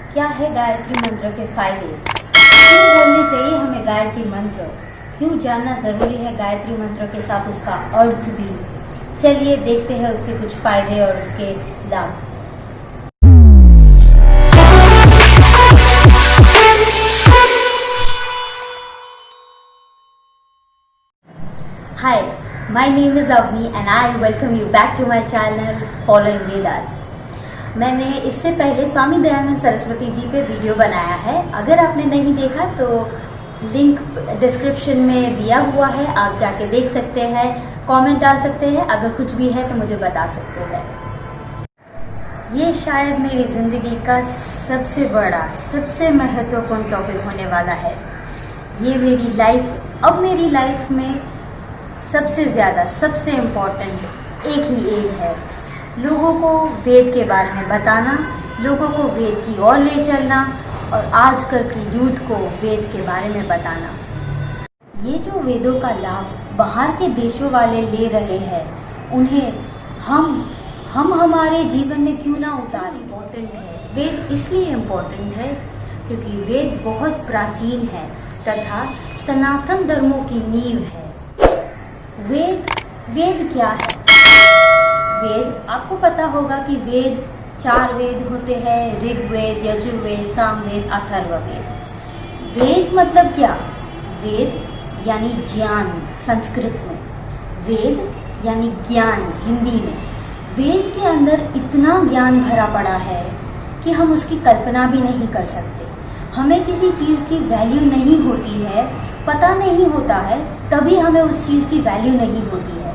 क्या है गायत्री मंत्र के फायदे, क्यों बोलने चाहिए हमें गायत्री मंत्र, क्यों जानना जरूरी है गायत्री मंत्र के साथ उसका अर्थ भी। चलिए देखते हैं उसके कुछ फायदे और उसके लाभ। Hi, my name is Avni and I welcome you back to my channel Following Vedas। मैंने इससे पहले स्वामी दयानंद सरस्वती जी पे वीडियो बनाया है। अगर आपने नहीं देखा तो लिंक डिस्क्रिप्शन में दिया हुआ है, आप जाके देख सकते हैं, कमेंट डाल सकते हैं, अगर कुछ भी है तो मुझे बता सकते हैं। ये शायद मेरी ज़िंदगी का सबसे बड़ा, सबसे महत्वपूर्ण टॉपिक होने वाला है। ये मेरी लाइफ में सबसे ज़्यादा, सबसे इम्पोर्टेंट एक ही एम है, लोगों को वेद के बारे में बताना, लोगों को वेद की ओर ले चलना और आजकल की यूथ को वेद के बारे में बताना। ये जो वेदों का लाभ बाहर के देशों वाले ले रहे हैं, उन्हें हम हमारे जीवन में क्यों ना उतारें। इम्पोर्टेंट है वेद, इसलिए इम्पोर्टेंट है क्योंकि वेद बहुत प्राचीन है तथा सनातन धर्मों की नींव है। वेद क्या है? वेद, आपको पता होगा कि वेद 4 वेद होते हैं, ऋग्वेद, यजुर्वेद, सामवेद, अथर्ववेद। वेद मतलब क्या? वेद यानी ज्ञान संस्कृत में, वेद यानी ज्ञान हिंदी में। वेद के अंदर इतना ज्ञान भरा पड़ा है कि हम उसकी कल्पना भी नहीं कर सकते। हमें किसी चीज़ की वैल्यू नहीं होती है, पता नहीं होता है, तभी हमें उस चीज़ की वैल्यू नहीं होती है,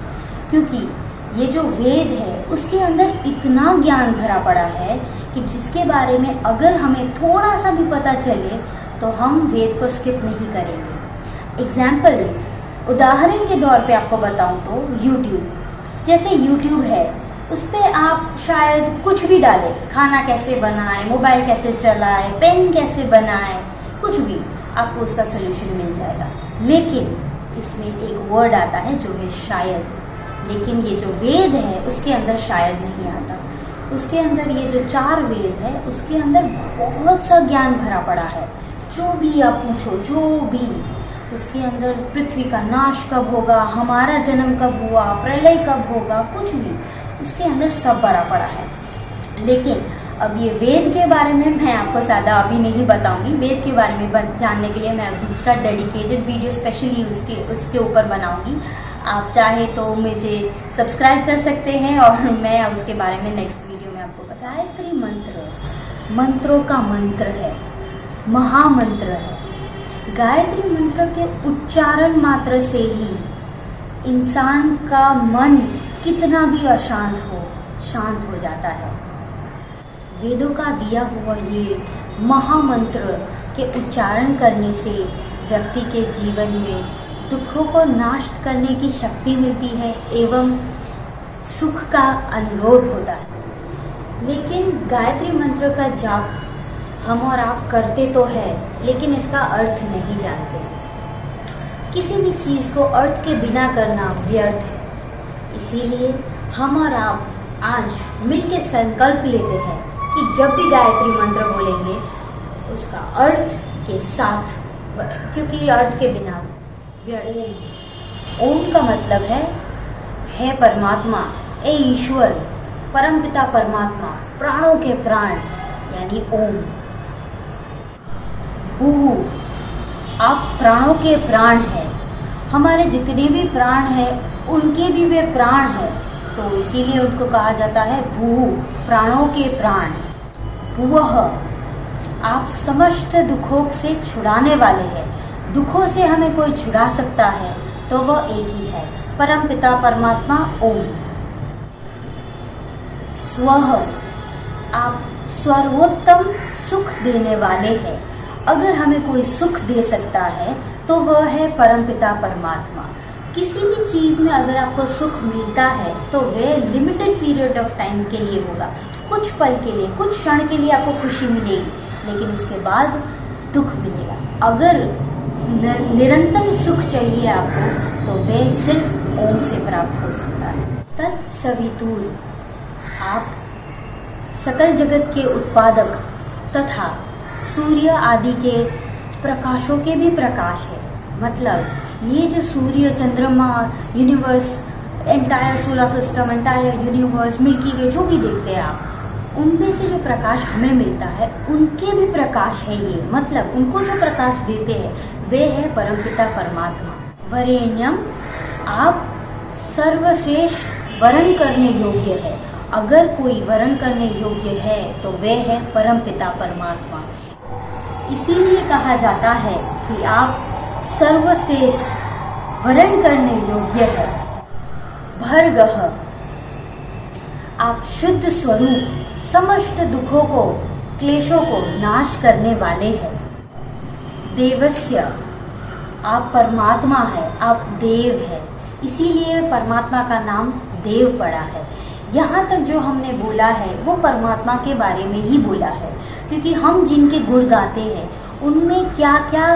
क्योंकि ये जो वेद है उसके अंदर इतना ज्ञान भरा पड़ा है कि जिसके बारे में अगर हमें थोड़ा सा भी पता चले तो हम वेद को स्किप नहीं करेंगे। एग्जाम्पल, उदाहरण के तौर पे आपको बताऊं तो यूट्यूब, जैसे यूट्यूब है, उस पर आप शायद कुछ भी डालें, खाना कैसे बनाएं, मोबाइल कैसे चलाएं, पेन कैसे बनाएं, कुछ भी आपको उसका सोल्यूशन मिल जाएगा। लेकिन इसमें एक वर्ड आता है जो है शायद। लेकिन ये जो वेद है उसके अंदर शायद नहीं आता। उसके अंदर ये जो 4 वेद है उसके अंदर बहुत सा ज्ञान भरा पड़ा है। जो भी आप पूछो, जो भी, उसके अंदर पृथ्वी का नाश कब होगा, हमारा जन्म कब हुआ, प्रलय कब होगा, कुछ भी उसके अंदर सब भरा पड़ा है। लेकिन अब ये वेद के बारे में मैं आपको ज़्यादा अभी नहीं बताऊंगी। वेद के बारे में जानने के लिए मैं दूसरा डेडिकेटेड वीडियो स्पेशली उसके ऊपर बनाऊंगी। आप चाहे तो मुझे सब्सक्राइब कर सकते हैं और मैं उसके बारे में नेक्स्ट वीडियो में आपको बताऊंगी। गायत्री मंत्र मंत्रों का मंत्र है, महामंत्र है। गायत्री मंत्र के उच्चारण मात्र से ही इंसान का मन कितना भी अशांत हो, शांत हो जाता है। वेदों का दिया हुआ ये महामंत्र के उच्चारण करने से व्यक्ति के जीवन में दुखों को नष्ट करने की शक्ति मिलती है एवं सुख का अनुरोध होता है। लेकिन गायत्री मंत्र का जाप हम और आप करते तो है, लेकिन इसका अर्थ नहीं जानते। किसी भी चीज़ को अर्थ के बिना करना व्यर्थ है। इसीलिए हम और आप आज मिलकर संकल्प लेते हैं कि जब भी गायत्री मंत्र बोलेंगे उसका अर्थ के साथ, क्योंकि अर्थ के बिना व्यर्थ। ओम का मतलब है परमात्मा, ए ईश्वर, परमपिता परमात्मा, प्राणों के प्राण यानी ओम। भू, आप प्राणों के प्राण हैं। हमारे जितने भी प्राण हैं उनके भी वे प्राण हैं, तो इसीलिए उनको कहा जाता है भू, प्राणों के प्राण। भुवः, आप समस्त दुखों से छुड़ाने वाले हैं। दुखों से हमें कोई छुड़ा सकता है तो वह एक ही है, परमपिता परमात्मा ओम। स्वः, आप सर्वोत्तम सुख देने वाले हैं। अगर हमें कोई सुख दे सकता है तो वह है परमपिता परमात्मा। किसी भी चीज में अगर आपको सुख मिलता है तो वह लिमिटेड पीरियड ऑफ टाइम के लिए होगा, कुछ पल के लिए, कुछ क्षण के लिए आपको खुशी मिलेगी, लेकिन उसके बाद दुख मिलेगा। अगर निरंतर सुख चाहिए आपको तो वह सिर्फ ओम से प्राप्त हो सकता है। तत्सवितुर, आप सकल जगत के उत्पादक तथा सूर्य आदि के प्रकाशों के भी प्रकाश है। मतलब ये जो सूर्य, चंद्रमा, universe, entire solar system, entire universe, milky way, जो भी देखते हैं आप, उनमें से जो प्रकाश हमें मिलता है उनके भी प्रकाश है ये। मतलब उनको जो प्रकाश देते हैं वे है परमपिता परमात्मा। वरेण्यम, आप सर्वश्रेष्ठ वरण करने योग्य है। अगर कोई वरण करने योग्य है तो वे है परमपिता परमात्मा। इसीलिए कहा जाता है कि आप सर्वश्रेष्ठ वरण करने योग्य है। भर्गः, आप शुद्ध स्वरूप समस्त दुखों को, क्लेशों को नाश करने वाले हैं। देवस्य, आप परमात्मा है, आप देव है, इसीलिए परमात्मा का नाम देव पड़ा है। यहाँ तक जो हमने बोला है वो परमात्मा के बारे में ही बोला है, क्योंकि हम जिनके गुण गाते हैं उनमें क्या क्या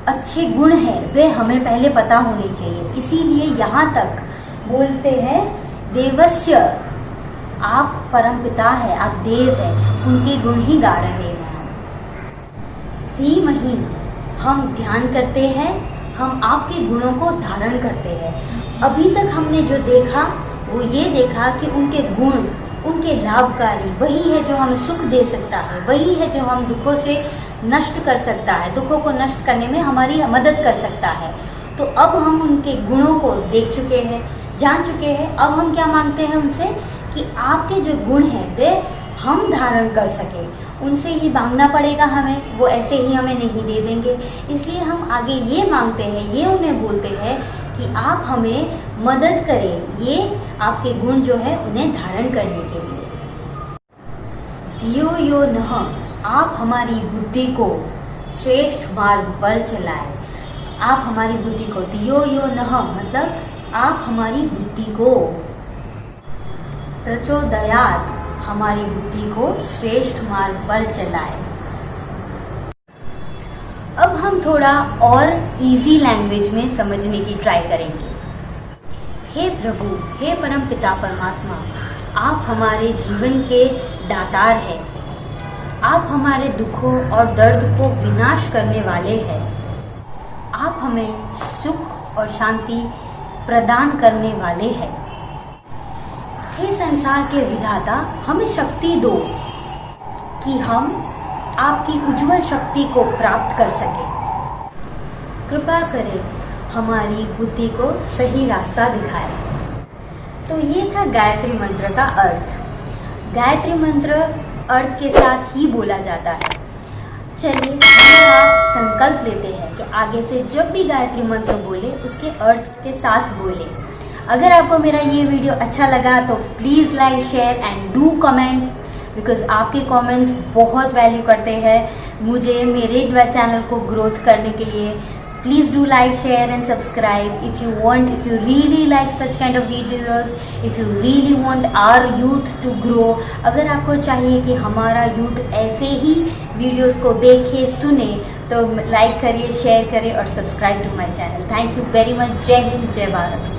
अच्छे गुण हैं वे हमें पहले पता होने चाहिए। इसीलिए यहाँ तक बोलते हैं देवस्य, आप परमपिता है, आप देव है, उनके गुण ही गा रहे हैं। धीमहि, हम ध्यान करते हैं, हम आपके गुणों को धारण करते हैं। अभी तक हमने जो देखा वो ये देखा कि उनके गुण, उनके लाभकारी, वही है जो हमें सुख दे सकता है, वही है जो हम दुखों से नष्ट कर सकता है, दुखों को नष्ट करने में हमारी मदद कर सकता है। तो अब हम उनके गुणों को देख चुके हैं, जान चुके हैं। अब हम क्या मांगते हैं उनसे कि आपके जो गुण हैं वे हम धारण कर सके। उनसे ये मांगना पड़ेगा हमें, वो ऐसे ही हमें नहीं दे देंगे। इसलिए हम आगे ये मांगते हैं, ये उन्हें बोलते हैं कि आप हमें मदद करें, ये आपके गुण जो है उन्हें धारण करने के लिए। धियो यो नः, आप हमारी बुद्धि को श्रेष्ठ मार्ग पर चलाएं। आप हमारी बुद्धि को, धियो यो नः मतलब आप हमारी बुद्धि को, प्रचोदयात् हमारी बुद्धि को श्रेष्ठ मार्ग पर चलाएं। अब हम थोड़ा और इजी लैंग्वेज में समझने की ट्राई करेंगे। हे प्रभु, हे परम पिता परमात्मा, आप हमारे जीवन के दातार हैं। आप हमारे दुखों और दर्द को विनाश करने वाले हैं। आप हमें सुख और शांति प्रदान करने वाले हैं। हे संसार के विधाता, हमें शक्ति दो कि हम आपकी उज्जवल शक्ति को प्राप्त कर सकें। कृपा करें, हमारी बुद्धि को सही रास्ता दिखाएं। तो ये था गायत्री मंत्र का अर्थ। गायत्री मंत्र अर्थ के साथ ही बोला जाता है। चलिए हम आप संकल्प लेते हैं कि आगे से जब भी गायत्री मंत्र बोले उसके अर्थ के साथ बोले। अगर आपको मेरा ये वीडियो अच्छा लगा तो please like, share and do comment, because आपके कमेंट्स बहुत वैल्यू करते हैं मुझे मेरे चैनल को ग्रोथ करने के लिए। Please do like, share and subscribe if you want, if you really like such kind of videos, if you really want our youth to grow। अगर आपको चाहिए कि हमारा यूथ ऐसे ही वीडियोस को देखे, सुने, तो लाइक करिए, शेयर करिए और subscribe to my channel. Thank you very much. जय हिंद, जय भारत।